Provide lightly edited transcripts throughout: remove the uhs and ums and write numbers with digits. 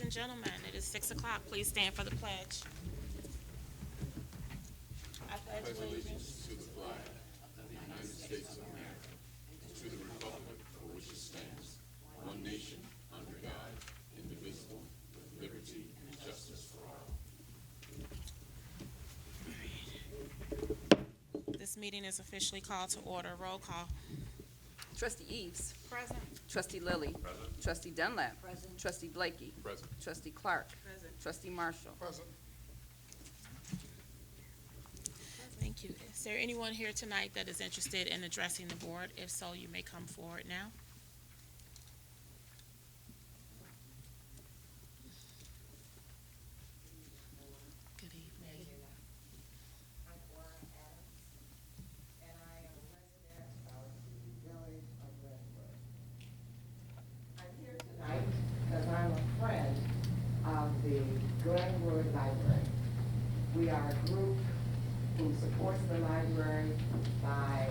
and gentlemen, it is 6 o'clock. Please stand for the pledge. I pledge allegiance. To the flag of the United States of America, to the republic for which it stands, one nation, under God, indivisible, with liberty and justice for all. This meeting is officially called to order. Roll call. Trustee Eves. Present. Trustee Lilly. Present. Trustee Dunlap. Present. Trustee Blakey. Present. Trustee Clark. Present. Trustee Marshall. Present. Thank you. Is there anyone here tonight that is interested in addressing the board? If so, you may come forward now. Good evening. I'm Laura Adams, and I am a resident of the village of Lynwood. I'm here tonight because I'm a friend of the Glenwood Library. We are a group who supports the library by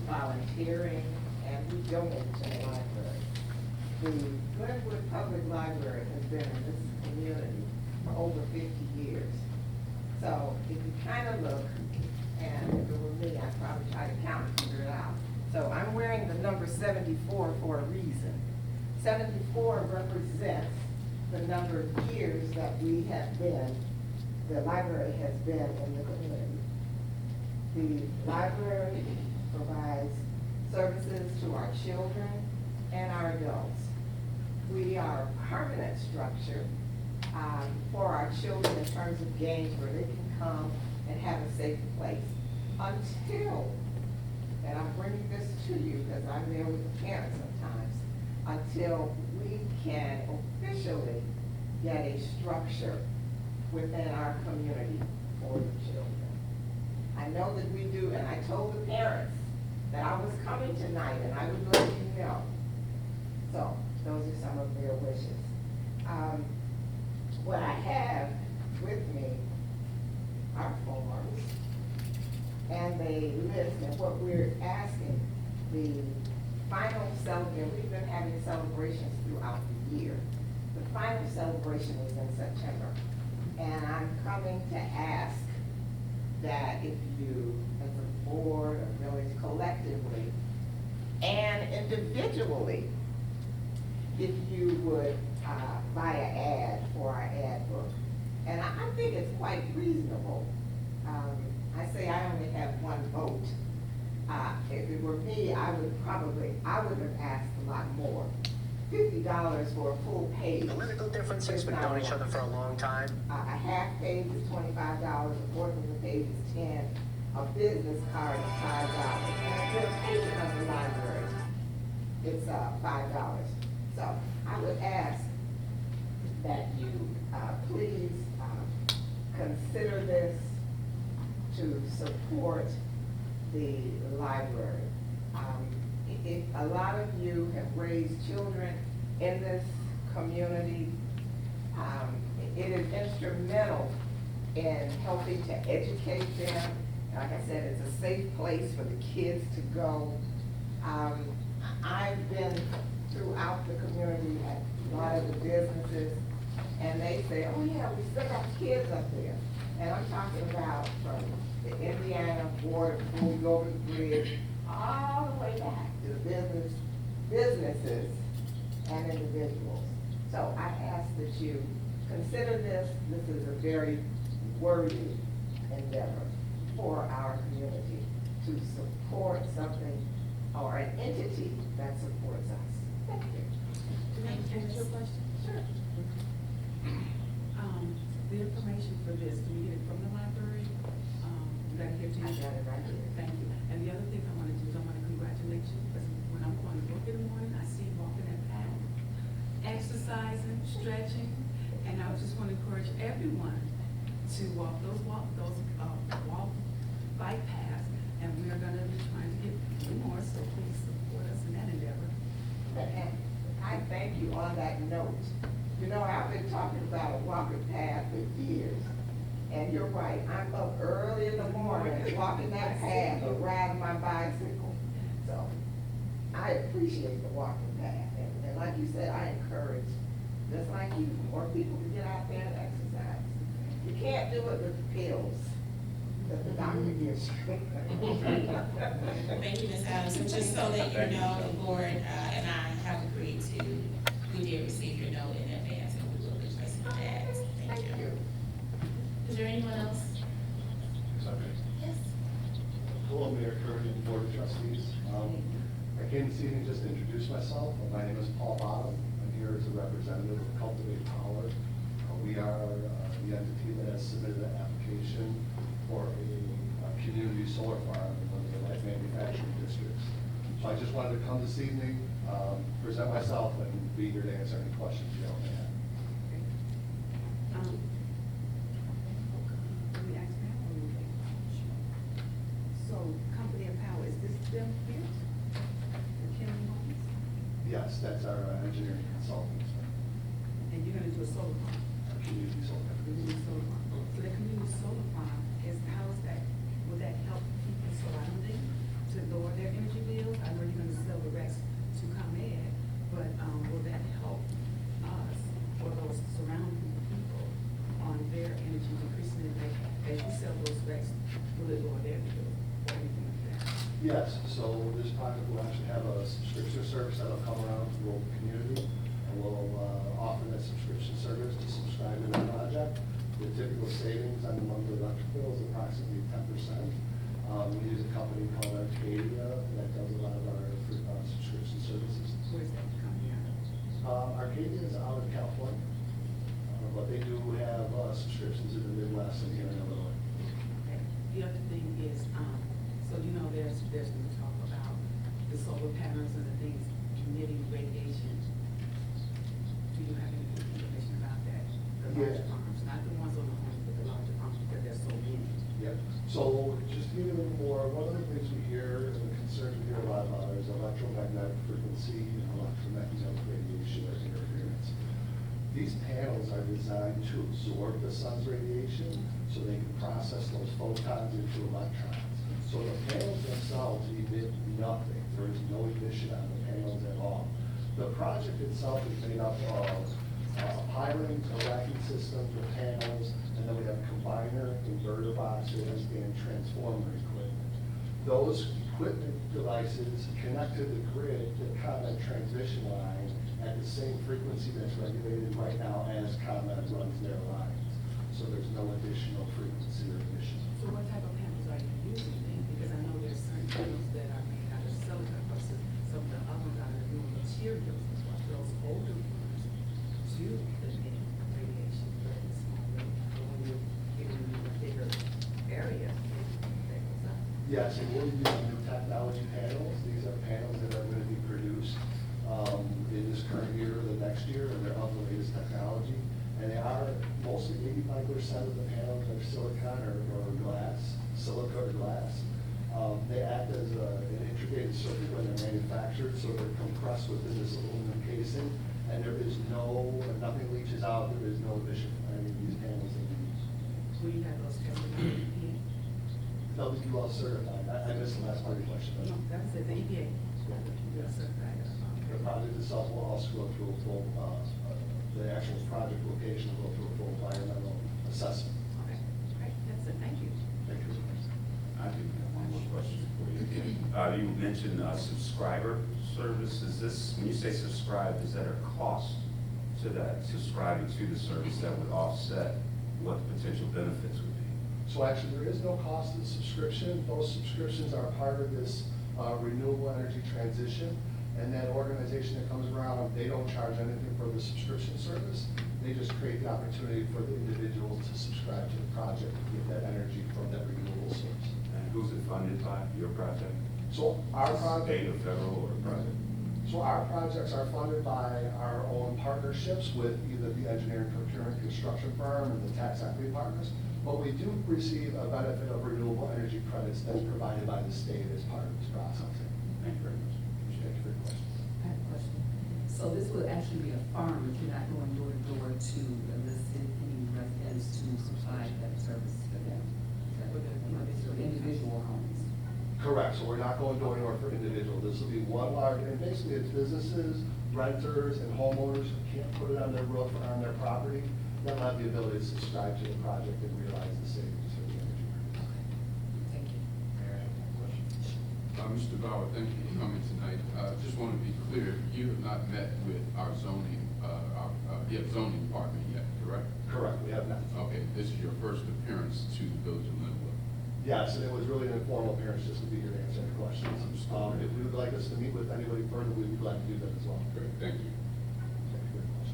volunteering, and we donate to the library. The Glenwood Public Library has been in this community for over 50 years. So if you kind of look, and if it were me, I'd probably try to count and figure it out. So I'm wearing the number 74 for a reason. 74 represents the number of years that we have been, the library has been in the community. The library provides services to our children and our adults. We are a permanent structure for our children in terms of games where they can come and have a safe place until, and I'm bringing this to you because I'm there with the parents sometimes, until we can officially get a structure within our community for the children. I know that we do, and I told the parents that I was coming tonight and I would let you know. So those are some of their wishes. What I have with me are forms, and they list and what we're asking. The final celebration, we've been having celebrations throughout the year. The final celebration is in September, and I'm coming to ask that if you, as a board or village collectively and individually, if you would buy an ad for our ad book. And I think it's quite reasonable. I say I only have one vote. If it were me, I would have asked a lot more. $50 for a full page. Political differences, we've known each other for a long time. A half page is $25, a quarter of a page is $10, a business card is $5, and a presentation of the library, it's $5. So I would ask that you please consider this to support the library. A lot of you have raised children in this community. It is instrumental in helping to educate them. Like I said, it's a safe place for the kids to go. I've been throughout the community at a lot of the businesses, and they say, oh yeah, we still got kids up there. And I'm talking about from the Indiana border, before we go over the bridge, all the way back to the businesses and individuals. So I ask that you consider this. This is a very worthy endeavor for our community to support something or an entity that supports us. Thank you. Can I ask you a question? Sure. The information for this, do we get it from the library? Did I give to you? I got it right here. Thank you. And the other thing I want to do is I want to congratulate you, because when I'm going to work in the morning, I see you walking that path, exercising, stretching, and I just want to encourage everyone to walk bike paths, and we are going to be trying to get more, so please support us in that endeavor. And I thank you on that note. You know, I've been talking about a walking path for years, and you're right. I'm up early in the morning walking that path or riding my bicycle. So I appreciate the walking path, and like you said, I encourage just like you, more people to get out there and exercise. You can't do it with the pills that the doctor gives you. Thank you, Ms. Adams. And just so that you know, the board and I have agreed to, we did receive your note in advance and we will be placing the ads. Thank you. Is there anyone else? Yes. Hello, Mayor Curry and Board of Trustees. I came this evening just to introduce myself. My name is Paul Bottom. I'm here as a representative of Cultivate Power. We are the entity that has submitted an application for a community solar farm in one of the light manufacturing districts. So I just wanted to come this evening, present myself, and be here to answer any questions you all may have. Let me ask Pat one more thing. So, Company of Power, is this them here? The Kenny Homes? Yes, that's our engineering consultant, And you're gonna do a solar farm? our community solar. Community solar farm. So the community solar farm is, how is that, will that help people surrounding to lower their energy bills? I know you're gonna sell the rest to ComEd, but, will that help us or those surrounding people on their energy decreasing it? Like, as you sell those rest, will it lower their bills or anything like that? Yes, so this project will actually have a subscription service that'll come around to the local community, and we'll offer that subscription service to subscribe to the project. The typical savings on the monthly electric bill is approximately 10%. We use a company called Arcadia that does a lot of our subscription services. Where's that coming out? Arcadia is out of California, but they do have subscriptions in the Midwest and here in Illinois. Okay. The other thing is, so you know, there's been talk about the solar panels and the things emitting radiation. Do you have any information about that? The larger Yeah. farms, not the ones on the home, but the larger farms, because there's so many. Yep. So just to give you a little more, one of the things we hear and the concern we hear a lot about is electromagnetic frequency and electromagnetic radiation or interference. These panels are designed to absorb the sun's radiation so they can process those photons into electrons. So the panels themselves emit nothing. There is no emission on the panels at all. The project itself is made up of pilings, a racking system, the panels, and then we have combiner, inverter boxes, and transformer equipment. Those equipment devices connect to the grid, the ComEd transmission line, at the same frequency that's regulated right now as ComEd runs their lines. So there's no additional frequency or emission. So what type of panels are you using then? Because I know there's certain panels that are made out of silicon versus some of the others out of new materials. Those older ones do emit radiation, but it's small, but when you're getting in a bigger area, that goes up. Yes, and we're using new technology panels. These are panels that are going to be produced in this current year or the next year, and they're of the latest technology. And they are mostly 85% of the panels are silicon or glass, silica or glass. They act as an integrated circuit when they're manufactured, so they're compressed within this aluminum casing, and there is nothing leaches out, there is no emission from any of these panels that we use. Will you have those tested by the EPA? They'll be well certified. I missed the last part of your question. No, that was it, the EPA. You are certified. The project itself will also go through a full, the actual project location will go through a full environmental assessment. Okay, great, that's it, thank you. Thank you. I do have one more question for you. You mentioned subscriber service. Is this, when you say subscribe, is that a cost to that, subscribing to the service that would offset what the potential benefits would be? So actually, there is no cost to the subscription. Those subscriptions are part of this renewable energy transition. And that organization that comes around, they don't charge anything for the subscription service. They just create the opportunity for the individual to subscribe to the project to get that energy from that renewable source. And who's it funded by, your project? So our State project, or federal or private? so our projects are funded by our own partnerships with either the engineering procurement construction firm and the tax equity partners. But we do receive a benefit of renewable energy credits that's provided by the state as part of this process. Thank you very much. Thank you for your question. I have a question. So this will actually be a farm, if you're not going door to door to elicit any residents to supply that service for them? Is that what for individual homes? Correct, so we're not going door to door for individual. This will be one large, and basically it's businesses renters and homeowners who can't put it on their roof or on their property, they'll have the ability to subscribe to the project and realize the savings for the energy markets. Thank you. Mr. Bauer, thank you for coming tonight. Just want to be clear, you have not met with our zoning, zoning department yet, correct? Correct, we have not. Okay, this is your first appearance to the village of Lynwood. Yes, and it was really an informal appearance just to be here to answer any questions. If you would like us to meet with anybody further, we'd be glad to do that as well. Great, thank you. Thank you very much.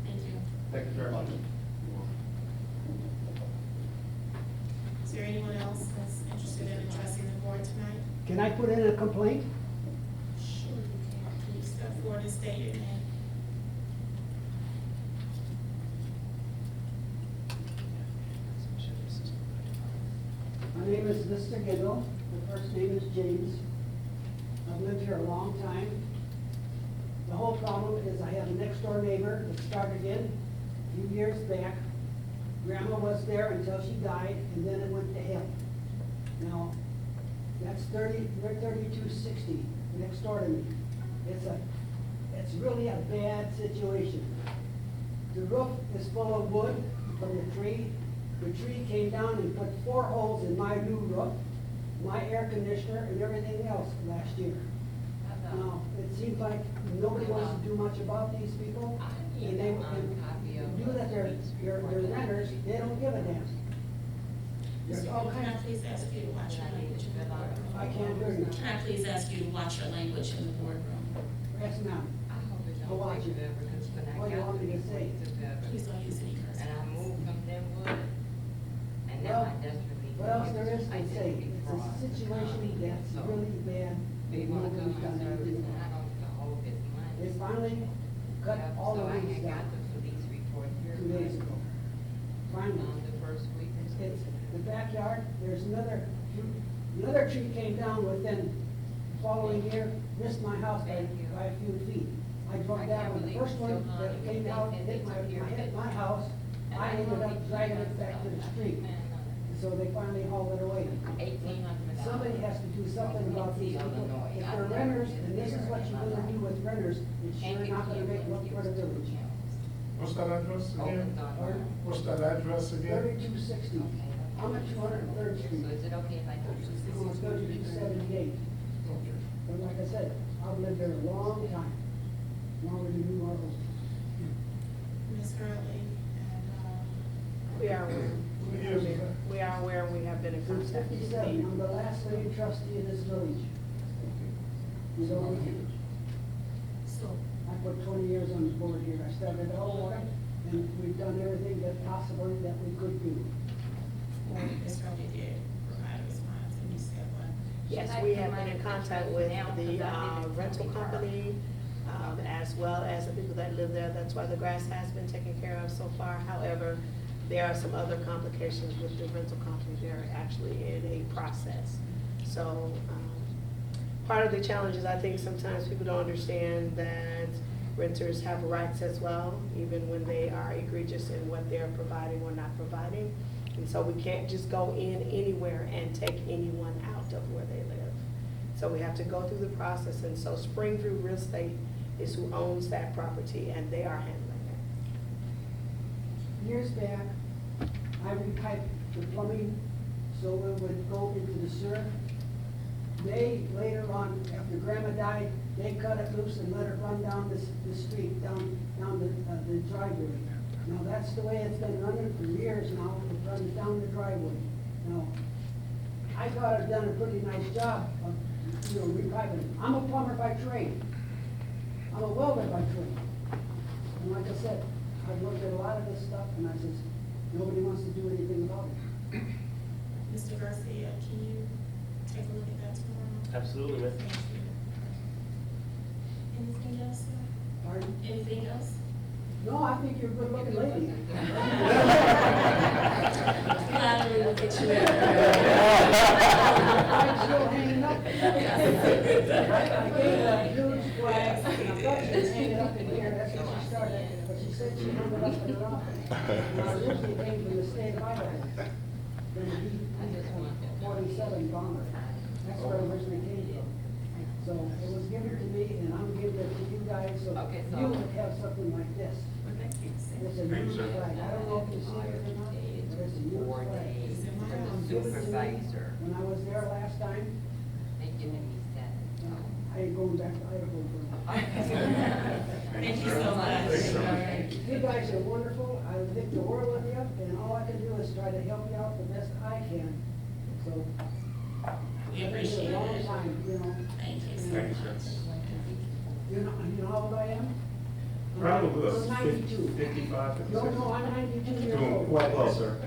Thank you. Thank you very much. Is there anyone else that's interested in addressing the board tonight? Can I put in a complaint? Sure you can. Please step forward and state your name. My name is Mr. Giggle, the first name is James. I've lived here a long time. The whole problem is I have a next door neighbor that started in a few years back. Grandma was there until she died, and then it went to him. Now, that's 3260 next door to me. It's really a bad situation. The roof is full of wood from the tree. The tree came down and put 4 holes in my new roof, my air conditioner, and everything else last year. Now, it seems like nobody wants to do much about these people, and they do that they're renters, they don't give a damn. There's all Can I kinds, please ask you to watch your language in the boardroom? I can't hear you. Can I please ask you to watch your language in the boardroom? Yes, ma'am. Go watch it. What do you want me to say? Please don't use any curse And I words. moved from Lynwood, and now Well, I desperately. what else there is I to say? did It's before. a situation that's So, really bad. They wanna come Nobody's my done service, anything and I about don't know all this it. money. They finally cut all the So I weeds had got down the police report here. 2 days ago. Finally. On the first week. It's the backyard, there's another tree came down within the following year, missed my house by a few feet. I drove down with the first one that came out, hit my house, I ended up dragging it back to the street. So they finally hauled it away. $1,800. Somebody has to do something about these people. If they're renters, and this is what you're gonna do with renters, it's sure not gonna make look for the village. What's that address again? Pardon? What's that address again? 3260. I'm at 203rd So Street. is it okay if I do this? It's 3278. Okay. But like I said, I've lived there a long time, longer than you are. Ms. Gurley, and, We are aware. Years ago. We are aware, we have been in Since contact. 57, I'm the last living trustee in this village. So so, I put 20 years on the board here. I started all over, and we've done everything that possibly that we could do. well, Ms. Gurley did provide a response, and you said what? Yes, we have been in contact with the rental company, as well as the people that live there. That's why the grass has been taken care of so far. However, there are some other complications with the rental company. They're actually in a process. So, part of the challenge is I think sometimes people don't understand that renters have rights as well, even when they are egregious in what they're providing or not providing. And so we can't just go in anywhere and take anyone out of where they live. So we have to go through the process, and so Springview Real Estate is who owns that property, and they are handling it. Years back, I repiped the plumbing so it would go into the sewer. They, later on, after Grandma died, they cut it loose and let it run down the street, down the driveway. Now, that's the way it's been running for years now, it runs down the driveway. Now, I thought I'd done a pretty nice job of, repiping it. I'm a plumber by trade. I'm a welder by trade. And like I said, I've looked at a lot of this stuff, and I says, nobody wants to do anything about it. Mr. Garcia, can you take a look at that tomorrow? Absolutely, ma'am. Thank you. Anything else, sir? Pardon? Anything else? No, I think you're a good-looking lady. Flattery will get you I'm still hanging up. I gave her a huge flag, and I thought she was hanging up in here, that's what she started, but she said she hung it up in her office. And I originally came from the state of Idaho, from the B-47 bomber. That's where I originally came from. So it was given to me, and I'm giving it to you guys, so Okay, so- you would have something like this. Well, thank you. It's a Thank you, huge sir. flag. I don't know if you see it or not, but it's a huge Or flag. days It for was the given to me supervisor. when I was there last time. They giving me that. I ain't going back to Idaho for Thank you so much. You guys are wonderful. I think the world of you, and all I can do is try to help you out the best I can. So, We it's appreciate been a long it. time, you know. Thank you, sir. Thank you, sir. You know how old I am? Probably I'm 92. 55, No, no, I'm 92 years Doing old. quite well, sir.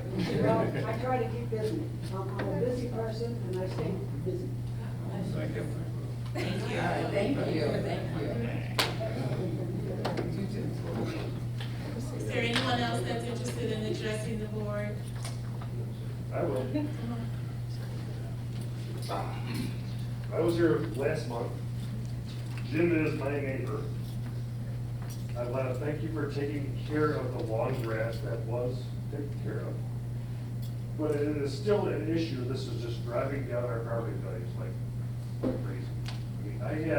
Well, I try to keep busy. I'm a busy person, and I stay busy. Thank you. Thank you. Thank you, thank you. Is there anyone else that's interested in addressing the board? I will. I was here last month. Jim is my neighbor. I want to thank you for taking care of the lawn grass that was taken care of. But it is still an issue. This is just driving down our property values like crazy. I mean,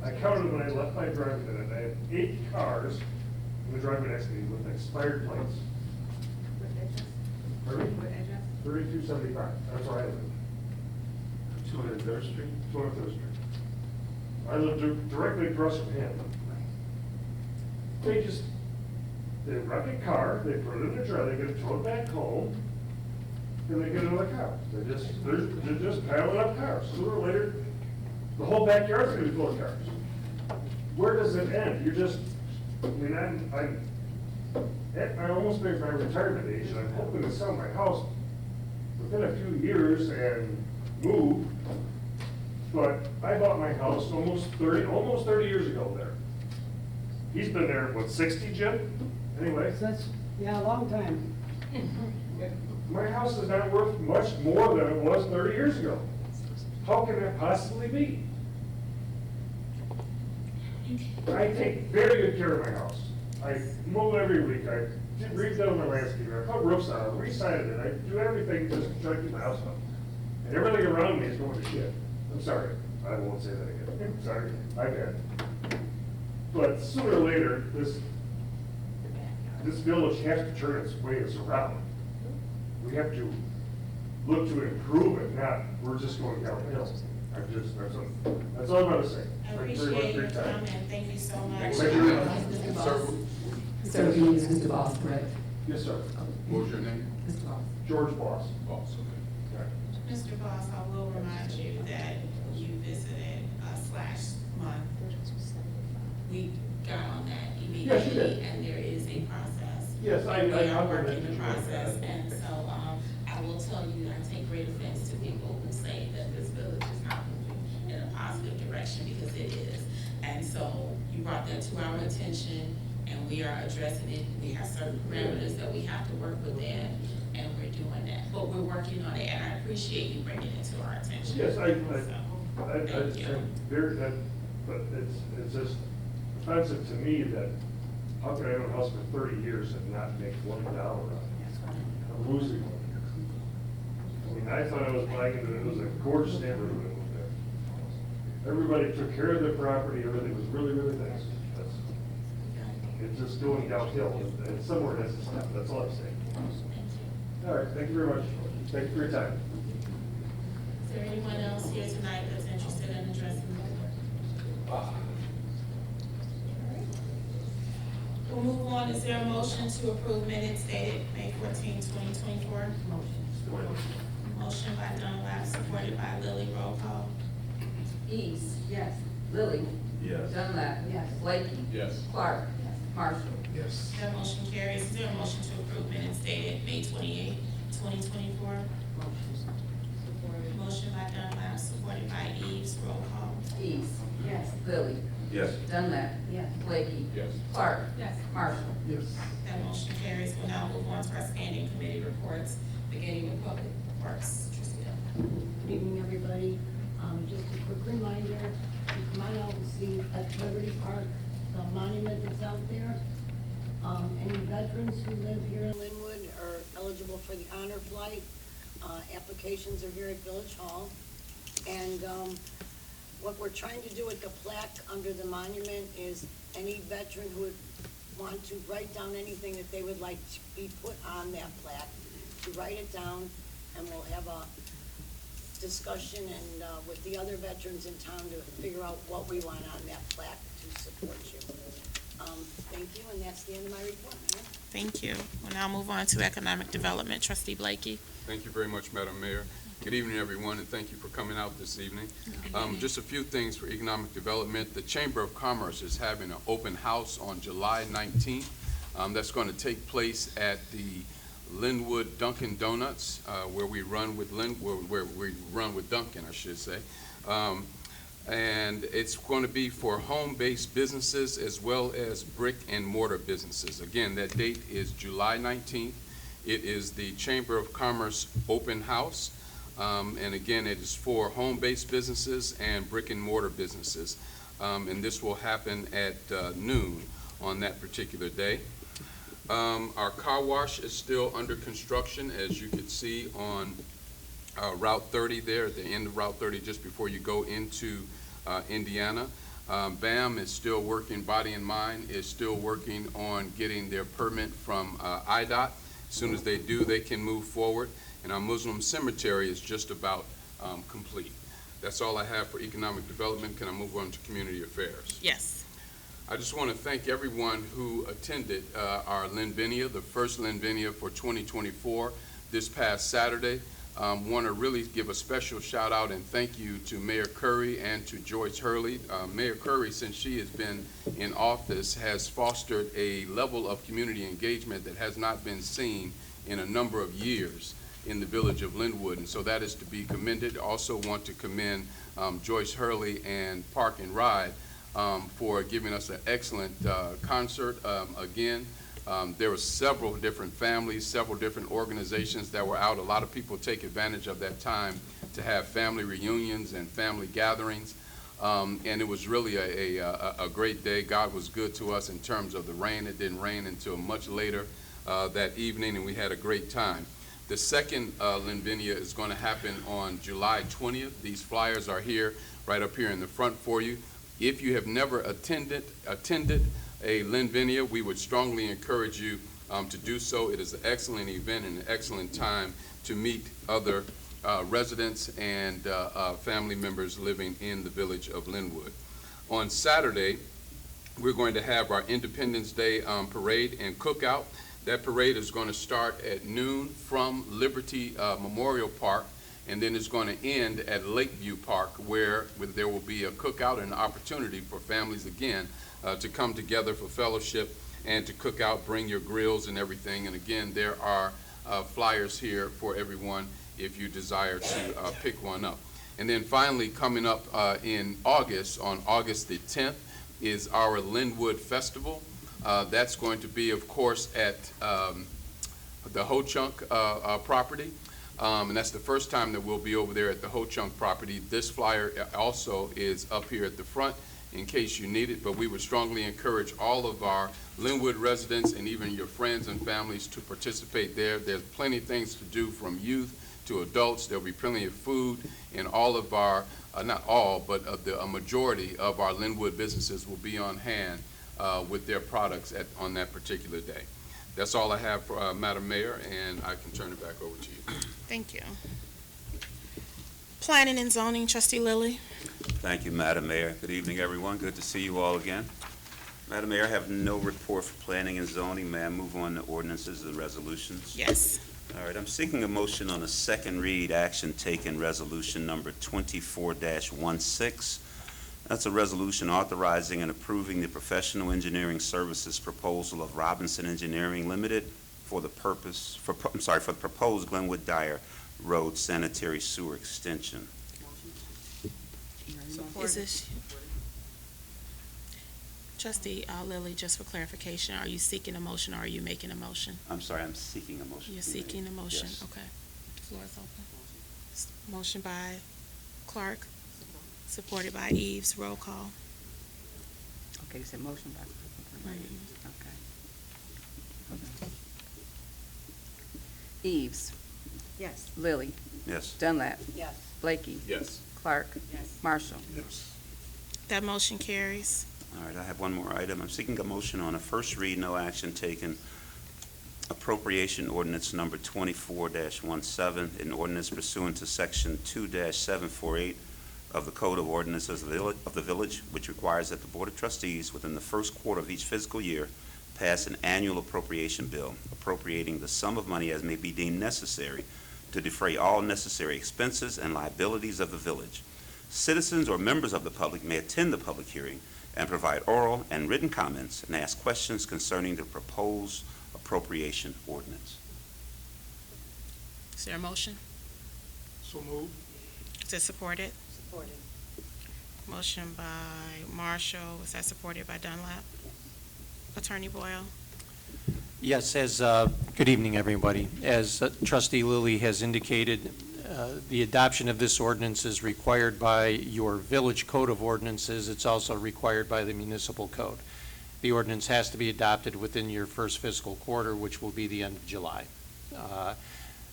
I counted when I left my driveway today, I have 8 cars in the driveway next to me with expired plates. Pardon me? 3275, that's where I live. 203rd Street? 203rd Street. I live directly across from him. They wreck a car, they put it in their trailer, they get it towed back home, and they get another car. They're just piling up cars. Sooner or later, the whole backyard's gonna be full of cars. Where does it end? I almost made my retirement age, and I'm hoping to sell my house within a few years and move. But I bought my house almost 30 years ago there. He's been there, what, 60, Jim? Anyway, So that's, yeah, a long time. my house is not worth much more than it was 30 years ago. How can that possibly be? I take very good care of my house. I mow every week, I redone my landscape, I put roofs on, I re-sided it, I do everything just to try to keep my house up. And everything around me is going to shit. I'm sorry, I won't say that again. I'm sorry, I did. But sooner or later, this village has to turn its ways around. We have to look to improve it, not, we're just going downhill. That's all I'm gonna say. I Thank you very much appreciate for your your time. comment. Thank you so much. Thank you very much. Mr. Sir, Boss. So you need Mr. Boss, correct? Yes, sir. What was your name? Mr. Boss. George Boss. Boss, okay. Mr. Boss, I will remind you that you visited us last month. We got on that Yes, you did. immediately, and there is a process. Yes, I- And we I are complimented working the you on process, that. and so, I will tell you, I take great offense to people who say that this village is not moving in a positive direction, because it is. And so, you brought that to our attention, and we are addressing it. We have certain parameters that we have to work within, and we're doing that. But we're working on it, and I appreciate you bringing it to our attention. Yes, So, thank you. but it's just offensive to me that, how can I own a house for 30 years and not make $1 on it? I'm losing money. I mean, I thought I was buying it, it was a gorgeous neighborhood when I moved there. Everybody took care of their property, everything was really, really nice. It's just going downhill, and somewhere has to stop, that's all I'm saying. All right, thank you very much. Thank you for your time. Is there anyone else here tonight that's interested in addressing the board? We'll move on. Is there a motion to approve minutes dated May 14, 2024? Motion by Dunlap, supported by Lilly. Roll call. Eves. Yes. Lilly. Yes. Dunlap. Yes. Blakey. Yes. Clark. Marshall. Yes. That motion carries. Is there a motion to approve minutes dated May 28, 2024? Motion by Dunlap, supported by Eves. Roll call. Eves. Yes. Lilly. Yes. Dunlap. Yes. Blakey. Yes. Clark. Yes. Marshall. Yes. That motion carries. We'll now move on to our standing committee reports, beginning with Public Works. Tristan. Good evening, everybody. Just a quick reminder, you come on out and see at Liberty Park, the monument that's out there. Any veterans who live here in Lynwood are eligible for the honor flight. Applications are here at Village Hall. And what we're trying to do with the plaque under the monument is any veteran who would want to write down anything that they would like to be put on that plaque, to write it down, and we'll have a discussion and, with the other veterans in town to figure out what we want on that plaque to support you. Thank you, and that's the end of my report, Mayor. Thank you. We'll now move on to economic development. Trustee Blakey. Thank you very much, Madam Mayor. Good evening, everyone, and thank you for coming out this evening. Just a few things for economic development. The Chamber of Commerce is having an open house on July 19th. That's going to take place at the Lynwood Dunkin' Donuts, where we run with Dunkin', I should say. And it's going to be for home-based businesses as well as brick and mortar businesses. Again, that date is July 19th. It is the Chamber of Commerce open house. And again, it is for home-based businesses and brick and mortar businesses. And this will happen at noon on that particular day. Our car wash is still under construction, as you can see on Route 30 there, at the end of Route 30, just before you go into Indiana. BAM is still working, Body and Mind is still working on getting their permit from IDOT. As soon as they do, they can move forward. And our Muslim cemetery is just about complete. That's all I have for economic development. Can I move on to community affairs? Yes. I just want to thank everyone who attended our Linvinia, the first Linvinia for 2024 this past Saturday. Want to really give a special shout out and thank you to Mayor Curry and to Joyce Hurley. Mayor Curry, since she has been in office, has fostered a level of community engagement that has not been seen in a number of years in the village of Lynwood, and so that is to be commended. Also want to commend Joyce Hurley and Park and Ride for giving us an excellent concert. Again, there were several different families, several different organizations that were out. A lot of people take advantage of that time to have family reunions and family gatherings. And it was really a great day. God was good to us in terms of the rain. It didn't rain until much later that evening, and we had a great time. The second Linvinia is going to happen on July 20th. These flyers are here, right up here in the front for you. If you have never attended a Linvinia, we would strongly encourage you to do so. It is an excellent event and an excellent time to meet other residents and family members living in the village of Lynwood. On Saturday, we're going to have our Independence Day parade and cookout. That parade is going to start at noon from Liberty Memorial Park, and then it's going to end at Lakeview Park, where there will be a cookout and an opportunity for families again to come together for fellowship and to cook out, bring your grills and everything. And again, there are flyers here for everyone if you desire to pick one up. And then finally, coming up in August, on August the 10th, is our Lynwood Festival. That's going to be, of course, at the Ho Chunk property. And that's the first time that we'll be over there at the Ho Chunk property. This flyer also is up here at the front in case you need it, but we would strongly encourage all of our Lynwood residents and even your friends and families to participate there. There's plenty of things to do from youth to adults. There'll be plenty of food, and all of our, not all, but a majority of our Lynwood businesses will be on hand with their products on that particular day. That's all I have for Madam Mayor, and I can turn it back over to you. Thank you. Planning and zoning, Trustee Lilly. Thank you, Madam Mayor. Good evening, everyone. Good to see you all again. Madam Mayor, I have no report for planning and zoning. May I move on to ordinances and resolutions? Yes. All right, I'm seeking a motion on a second read action taken resolution number 24-16. That's a resolution authorizing and approving the professional engineering services proposal of Robinson Engineering Limited for the proposed Glenwood Dyer Road sanitary sewer extension. Is this Trustee Lilly, just for clarification, are you seeking a motion or are you making a motion? I'm sorry, I'm seeking a motion. You're seeking a motion? Yes. Okay. Floor is open. Motion by Clark, supported by Eves. Roll call. Okay, you said motion by. Okay. Eves. Yes. Lilly. Yes. Dunlap. Yes. Blakey. Yes. Clark. Yes. Marshall. Yes. That motion carries. All right, I have one more item. I'm seeking a motion on a first read, no action taken, appropriation ordinance number 24-17, an ordinance pursuant to section 2-748 of the Code of Ordinances of the Village, which requires that the Board of Trustees, within the first quarter of each fiscal year, pass an annual appropriation bill appropriating the sum of money as may be deemed necessary to defray all necessary expenses and liabilities of the village. Citizens or members of the public may attend the public hearing and provide oral and written comments and ask questions concerning the proposed appropriation ordinance. Is there a motion? So moved. Is it supported? Supported. Motion by Marshall. Is that supported by Dunlap? Attorney Boyle? Yes, good evening, everybody. As Trustee Lilly has indicated, the adoption of this ordinance is required by your village code of ordinances. It's also required by the municipal code. The ordinance has to be adopted within your first fiscal quarter, which will be the end of July.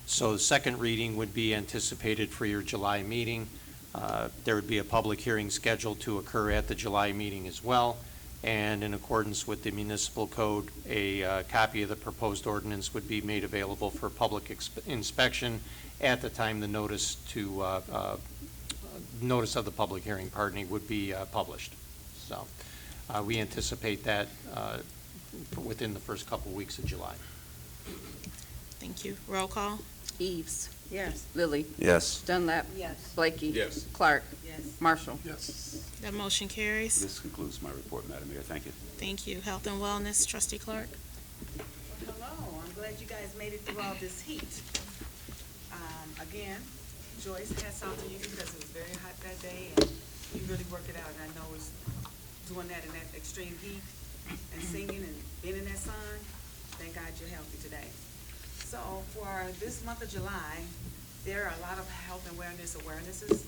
So the second reading would be anticipated for your July meeting. There would be a public hearing scheduled to occur at the July meeting as well. And in accordance with the municipal code, a copy of the proposed ordinance would be made available for public inspection at the time the notice of the public hearing, would be published. So we anticipate that within the first couple weeks of July. Thank you. Roll call? Eves. Yes. Lilly. Yes. Dunlap. Yes. Blakey. Yes. Clark. Yes. Marshall. Yes. That motion carries. This concludes my report, Madam Mayor. Thank you. Thank you. Health and Wellness, Trustee Clark? Hello, I'm glad you guys made it through all this heat. Again, Joyce, hats off to you because it was very hot that day and you really worked it out. And I know it's doing that in that extreme heat and singing and being in that sun. Thank God you're healthy today. So for this month of July, there are a lot of health and wellness awarenesses.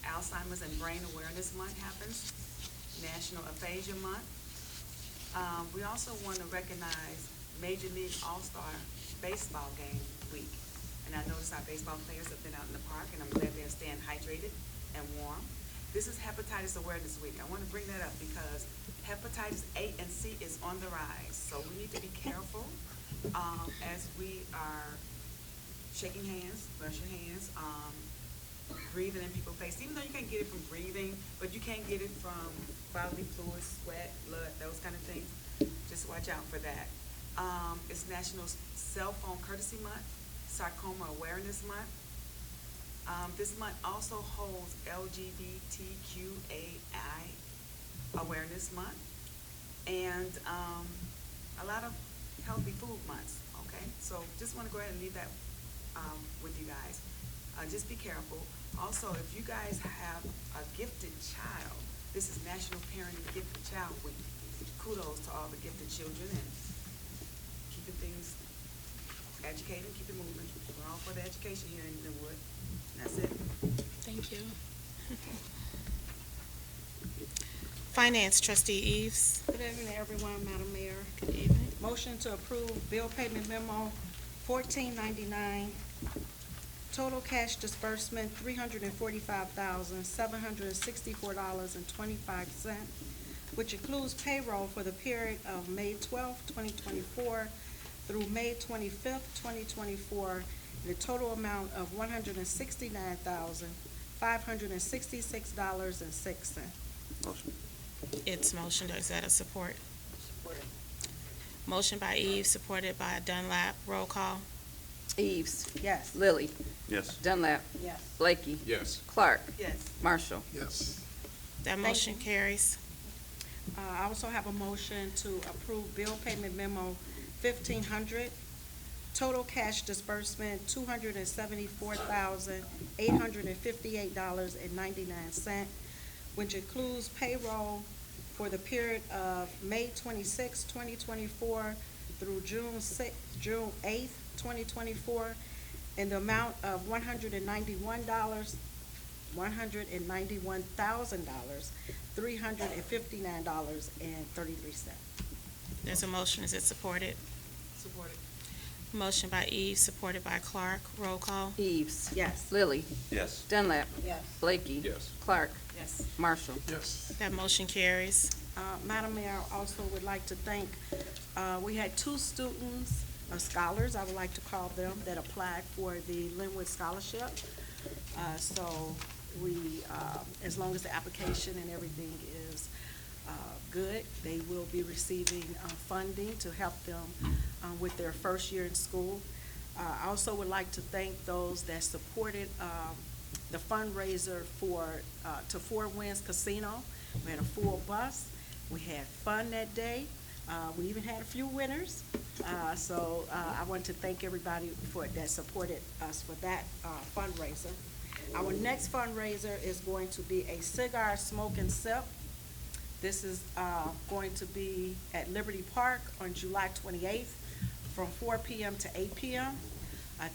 Alzheimer's and Brain Awareness Month happens, National Aphasia Month. We also want to recognize Major League All-Star Baseball Game Week. And I noticed our baseball players have been out in the park, and I'm glad they're staying hydrated and warm. This is Hepatitis Awareness Week. I want to bring that up because hepatitis A and C is on the rise. So we need to be careful as we are shaking hands, brush your hands, breathing in people's face. Even though you can't get it from breathing, but you can get it from bodily fluids, sweat, blood, those kind of things. Just watch out for that. It's National Cell Phone Courtesy Month, Sarcoma Awareness Month. This month also holds LGBTQAI Awareness Month and a lot of healthy food months, okay? So just want to go ahead and leave that with you guys. Just be careful. Also, if you guys have a gifted child, this is National Parenting Gifted Child Week. Kudos to all the gifted children and keeping things educated, keep it moving. We're all for the education here in Lynwood. That's it. Thank you. Finance, Trustee Eves. Good evening, everyone, Madam Mayor. Good evening. Motion to approve bill payment memo 1499. Total cash disbursement $345,764.25, which includes payroll for the period of May 12th, 2024 through May 25th, 2024, in a total amount of $169,566.06. Motion. It's motion. Is that a support? Supported. Motion by Eves, supported by Dunlap. Roll call. Eves. Yes. Lilly. Yes. Dunlap. Yes. Blakey. Yes. Clark. Yes. Marshall. Yes. That motion carries. I also have a motion to approve bill payment memo 1500. Total cash disbursement $274,858.99, which includes payroll for the period of May 26, 2024 through June 8th, 2024, in the amount of $191,359.33. There's a motion. Is it supported? Supported. Motion by Eves, supported by Clark. Roll call. Eves. Yes. Lilly. Yes. Dunlap. Yes. Blakey. Yes. Clark. Yes. Marshall. Yes. That motion carries. Madam Mayor, I also would like to thank, we had 2 students, scholars, I would like to call them, that applied for the Lynwood Scholarship. So we, as long as the application and everything is good, they will be receiving funding to help them with their first year in school. I also would like to thank those that supported the fundraiser for, to Four Winds Casino. We had a full bus. We had fun that day. We even had a few winners. So I want to thank everybody for that supported us for that fundraiser. Our next fundraiser is going to be a cigar smoke and sip. This is going to be at Liberty Park on July 28th from 4 p.m. to 8 p.m.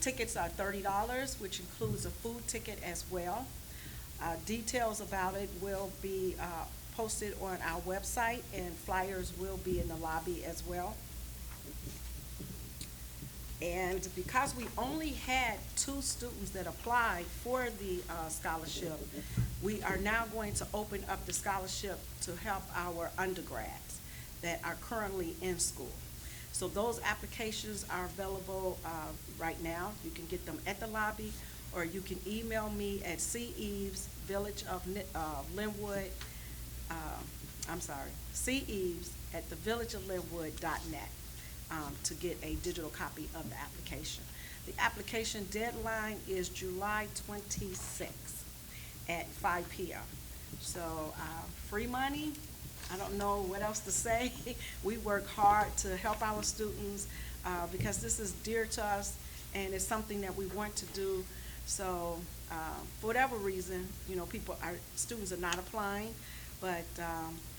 Tickets are $30, which includes a food ticket as well. Details about it will be posted on our website, and flyers will be in the lobby as well. And because we only had 2 students that applied for the scholarship, we are now going to open up the scholarship to help our undergrads that are currently in school. So those applications are available right now. You can get them at the lobby, or you can email me at ceves, Village of Lynwood, ceves@thevillageoflynwood.net to get a digital copy of the application. The application deadline is July 26th at 5 p.m. So free money. I don't know what else to say. We work hard to help our students because this is dear to us and it's something that we want to do. So for whatever reason, you know, students are not applying, but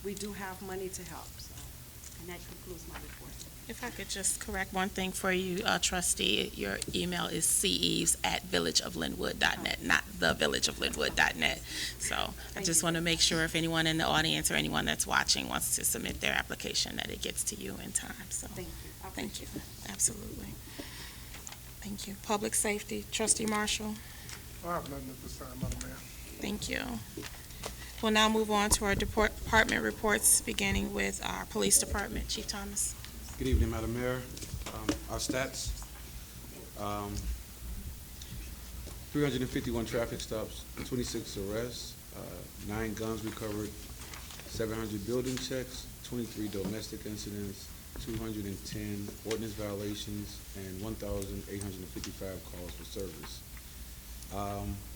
we do have money to help. So, and that concludes my report. If I could just correct one thing for you, trustee, your email is ceves@villageoflynwood.net, not thevillageoflynwood.net. So I just want to make sure if anyone in the audience or anyone that's watching wants to submit their application, that it gets to you in time. So Thank you. thank you. Absolutely. Thank you. Public safety, trustee Marshall. I have nothing at this time, Madam Mayor. Thank you. We'll now move on to our department reports, beginning with our police department. Chief Thomas. Good evening, Madam Mayor. Our stats, 351 traffic stops, 26 arrests, 9 guns recovered, 700 building checks, 23 domestic incidents, 210 ordinance violations, and 1,855 calls for service.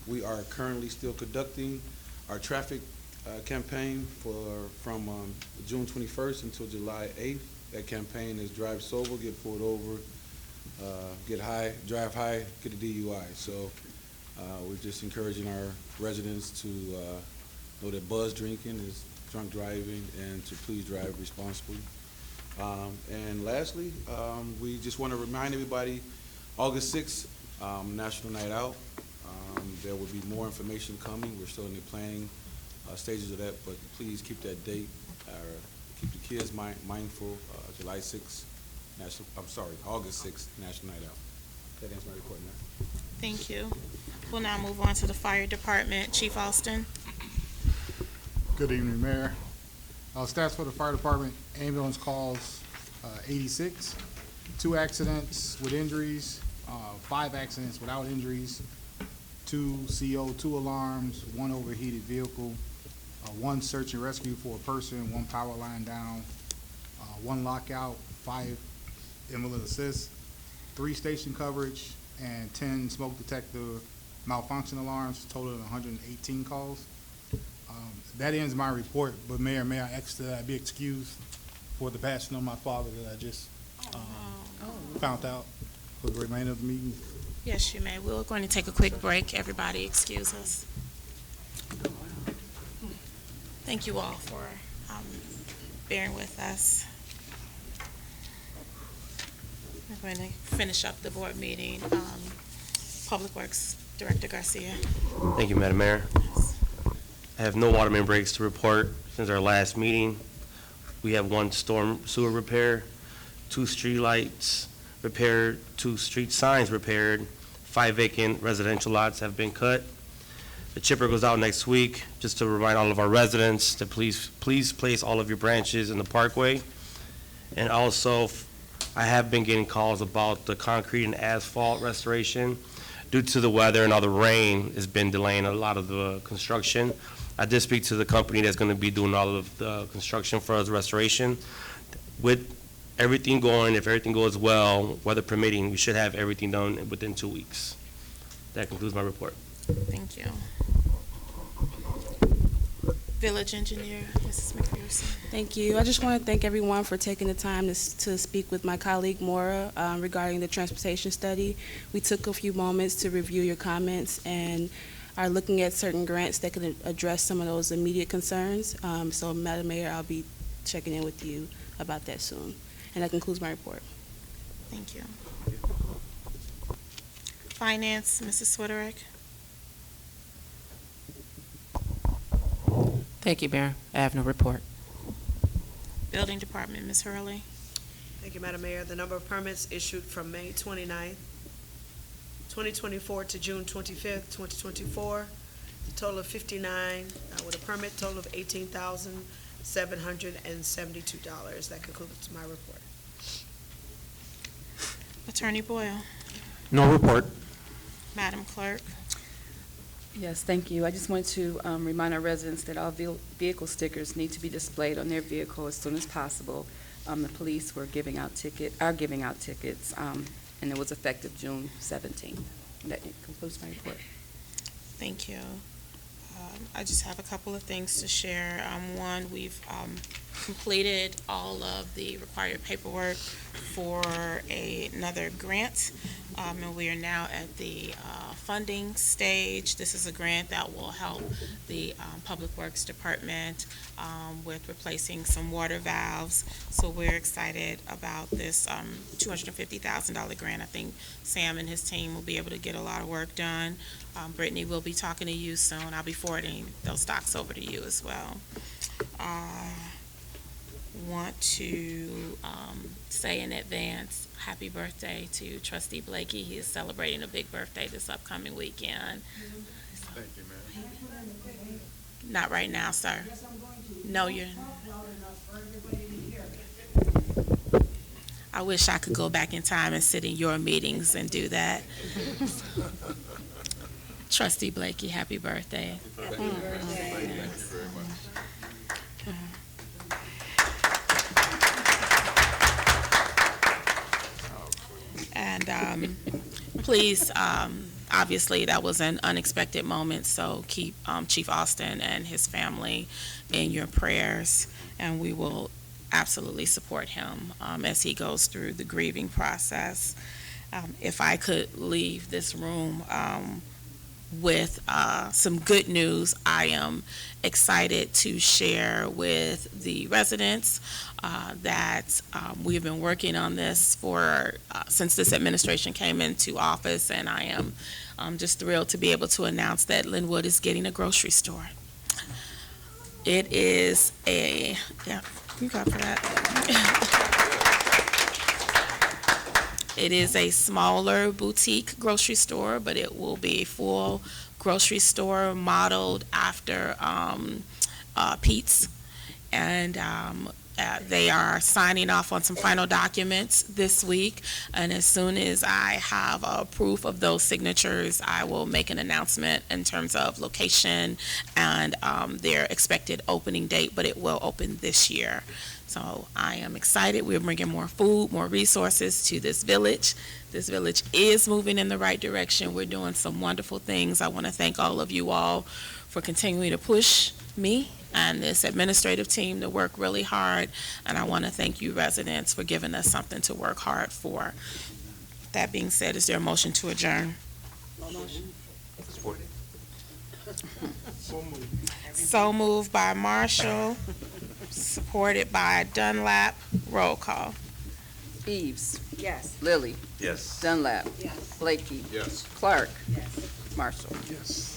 We are currently still conducting our traffic campaign from June 21st until July 8th. That campaign is drive sober, get pulled over, get high, drive high, get a DUI. So we're just encouraging our residents to know that buzz drinking is drunk driving and to please drive responsibly. And lastly, we just want to remind everybody, August 6th, National Night Out. There will be more information coming. We're still in the planning stages of that, but please keep that date. Keep the kids mindful. July 6th, August 6th, National Night Out. That ends my report, Mayor. Thank you. We'll now move on to the fire department. Chief Alston. Good evening, Mayor. Stats for the fire department: ambulance calls 86, 2 accidents with injuries, 5 accidents without injuries, 2 CO, 2 alarms, 1 overheated vehicle, 1 search and rescue for a person, 1 power line down, 1 lockout, 5 invalid assist, 3 station coverage, and 10 smoke detector malfunction alarms, total of 118 calls. That ends my report, but Mayor, may I ask that I be excused for the passing of my father that I just found out for the remainder of the meeting? Yes, you may. We're going to take a quick break. Everybody excuse us. Thank you all for bearing with us. We're going to finish up the board meeting. Public Works Director Garcia. Thank you, Madam Mayor. I have no water main breaks to report since our last meeting. We have 1 storm sewer repair, 2 street lights, repaired, 2 street signs repaired, 5 vacant residential lots have been cut. The chipper goes out next week, just to remind all of our residents to please place all of your branches in the parkway. And also, I have been getting calls about the concrete and asphalt restoration. Due to the weather and all the rain, it's been delaying a lot of the construction. I did speak to the company that's going to be doing all of the construction for the restoration. With everything going, if everything goes well, weather permitting, we should have everything done within 2 weeks. That concludes my report. Thank you. Village Engineer, Mrs. McPherson. Thank you. I just want to thank everyone for taking the time to speak with my colleague Maura regarding the transportation study. We took a few moments to review your comments and are looking at certain grants that can address some of those immediate concerns. So, Madam Mayor, I'll be checking in with you about that soon. And that concludes my report. Thank you. Finance, Mrs. Swiderick. Thank you, Mayor. I have no report. Building Department, Ms. Hurley. Thank you, Madam Mayor. The number of permits issued from May 29th, 2024 to June 25th, 2024, a total of 59, with a permit total of $18,772. That concludes my report. Attorney Boyle. No report. Madam Clerk. Yes, thank you. I just want to remind our residents that all vehicle stickers need to be displayed on their vehicle as soon as possible. The police are giving out tickets, and it was effective June 17th. That concludes my report. Thank you. I just have a couple of things to share. One, we've completed all of the required paperwork for another grant, and we are now at the funding stage. This is a grant that will help the Public Works Department with replacing some water valves. So we're excited about this $250,000 grant. I think Sam and his team will be able to get a lot of work done. Brittany will be talking to you soon. I'll be forwarding those docs over to you as well. Want to say in advance happy birthday to Trustee Blakey. He is celebrating a big birthday this upcoming weekend. Thank you, ma'am. Not right now, sir. No, you're. I wish I could go back in time and sit in your meetings and do that. Trustee Blakey, happy birthday. Thank you very much. And please, obviously, that was an unexpected moment, so keep Chief Austin and his family in your prayers, and we will absolutely support him as he goes through the grieving process. If I could leave this room with some good news, I am excited to share with the residents that we've been working on this for since this administration came into office, and I am just thrilled to be able to announce that Lynwood is getting a grocery store. It is a, yeah, you got for that. It is a smaller boutique grocery store, but it will be a full grocery store modeled after Pete's. And they are signing off on some final documents this week. And as soon as I have proof of those signatures, I will make an announcement in terms of location and their expected opening date, but it will open this year. So I am excited. We're bringing more food, more resources to this village. This village is moving in the right direction. We're doing some wonderful things. I want to thank all of you all for continuing to push me and this administrative team to work really hard. And I want to thank you residents for giving us something to work hard for. That being said, is there a motion to adjourn? No motion. So moved by Marshall, supported by Dunlap. Roll call. Eves. Yes. Lilly. Yes. Dunlap. Yes. Blakey. Yes. Clark. Yes. Marshall. Yes.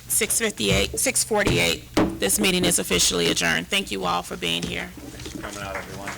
6:48, 6:48. This meeting is officially adjourned. Thank you all for being here. Thanks for coming out, everyone.